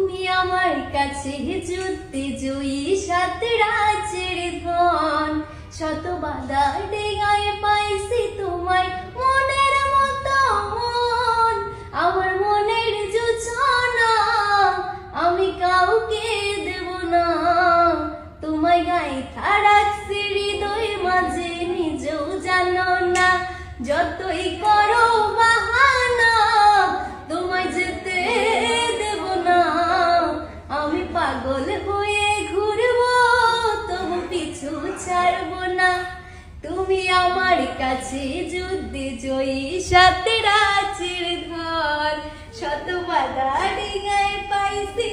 তুমি আমার কাছে যুদ্ধে জয়ী, সাত রাজ্যের ধন। শত বাধা ডেগায় পাইছি তোমায়, মনের মতো মন। আমার মনের জোছনা আমি কাউকে দেব না, তোমায় গাইথা রাখছি হৃদয় মাঝে, নিজেও জানো না। যতই করো বাহানা তোমায় যেতে দেব না, আমি পাগল হয়ে ঘুরবো তবু পিছু ছাড়বো না। তুমি আমার কাছে যুদ্ধে জয়ী, সাত রাজ্যের ধন। শত বাধা ডিঙায় পাইছি